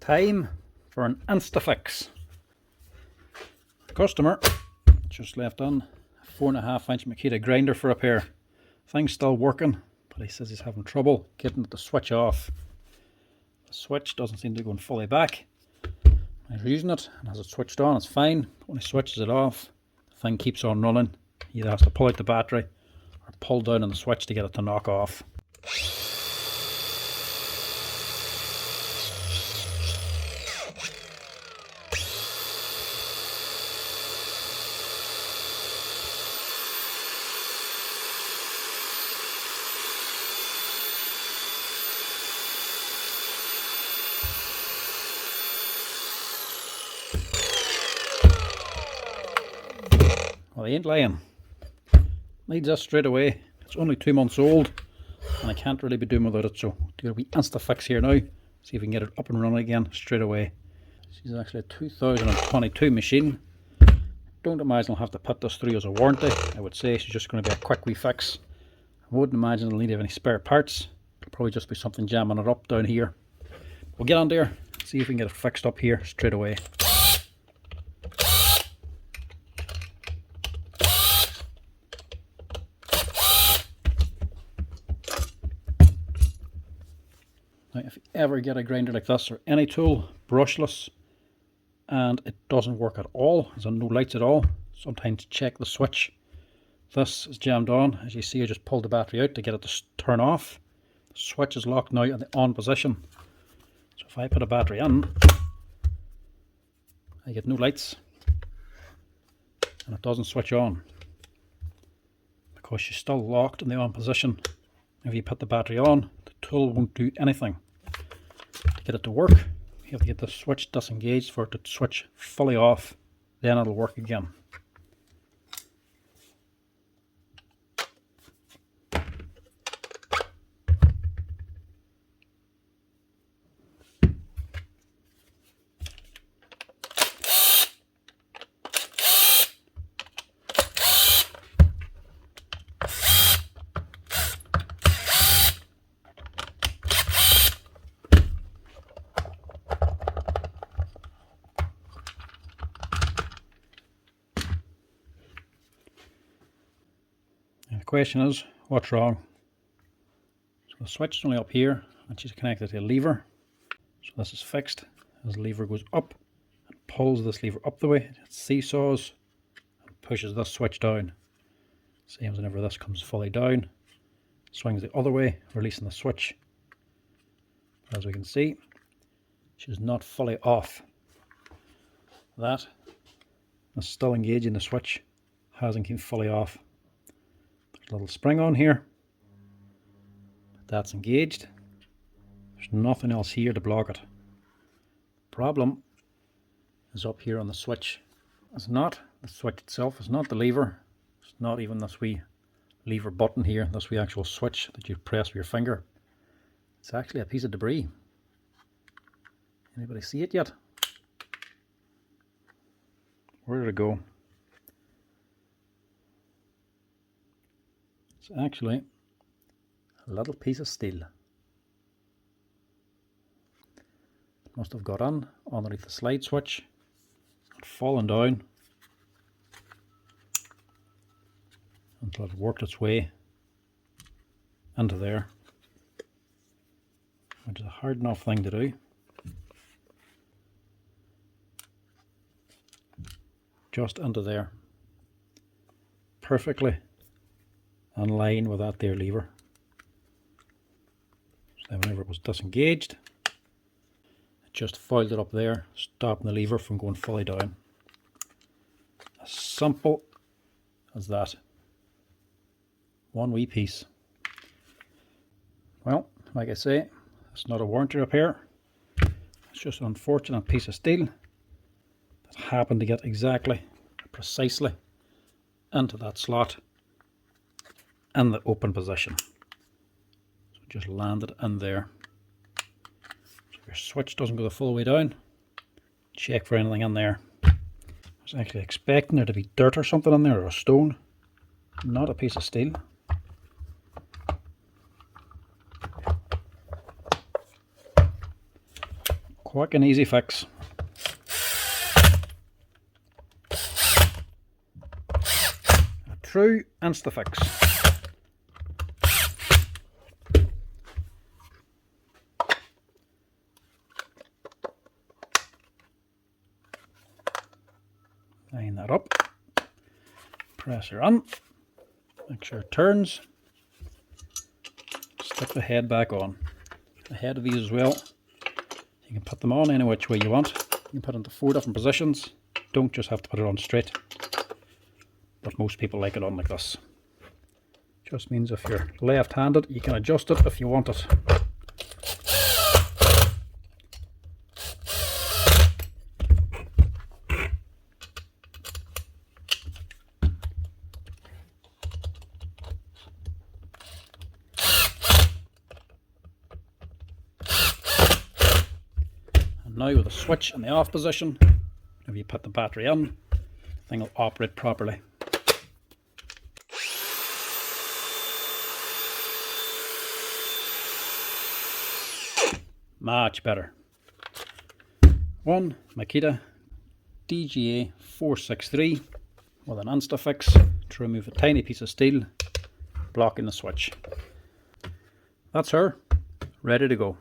Time for an Instafix. The customer just left on a 4.5-inch Makita grinder for repair. Thing's still working, but he says he's having trouble getting it to switch off. The switch doesn't seem to be going fully back. He's using it, and as it's switched on, it's fine. But when he switches it off, the thing keeps on running. He either has to pull out the battery or pull down on the switch to get it to knock off. Well, he ain't lying. Needs this straight away. It's only 2 months old and I can't really be doing without it, so do a wee Instafix here now. See if we can get it up and running again straight away. This is actually a 2022 machine. Don't imagine I'll have to put this through as a warranty. I would say it's just going to be a quick wee fix. I wouldn't imagine it'll need any spare parts. It'll probably just be something jamming it up down here. We'll get on there, see if we can get it fixed up here straight away. Now, if you ever get a grinder like this or any tool, brushless, and it doesn't work at all, there's no lights at all, sometimes check the switch. This is jammed on. As you see, I just pulled the battery out to get it to turn off. The switch is locked now in the on position. So if I put a battery in, I get no lights and it doesn't switch on because she's still locked in the on position. If you put the battery on, the tool won't do anything. To get it to work, you have to get the switch disengaged for it to switch fully off, then it'll work again. The question is, what's wrong? So the switch is only up here and she's connected to a lever. So this is fixed. As the lever goes up and pulls this lever up the way, it seesaws and pushes this switch down. Same as whenever this comes fully down, it swings the other way, releasing the switch. But as we can see, she's not fully off. That is still engaging the switch, hasn't come fully off. There's a little spring on here, that's engaged. There's nothing else here to block it. Problem is up here on the switch. It's not the switch itself, it's not the lever, it's not even this wee lever button here, this wee actual switch that you press with your finger. It's actually a piece of debris. Anybody see it yet? Where did it go? It's actually a little piece of steel. It must have got on underneath the slide switch and fallen down until it worked its way into there, which is a hard enough thing to do. Just into there, perfectly in line with that there lever. So then whenever it was disengaged, it just foiled it up there, stopping the lever from going fully down. As simple as that. One wee piece. Well, like I say, it's not a warranty repair. It's just an unfortunate piece of steel that happened to get exactly, precisely into that slot in the open position. So it just landed in there. So if your switch doesn't go the full way down, check for anything in there. I was actually expecting there to be dirt or something in there, or a stone, not a piece of steel. Quick and easy fix. A true Instafix. Line that up. Pressure on. Make sure it turns. Stick the head back on. The head of these as well. You can put them on any which way you want. You can put it into 4 different positions. Don't just have to put it on straight. But most people like it on like this. Just means if you're left-handed, you can adjust it if you want it. Now with the switch in the off position, if you put the battery in, the thing will operate properly. Much better. One Makita DGA463 with an Instafix to remove a tiny piece of steel blocking the switch. That's her, ready to go.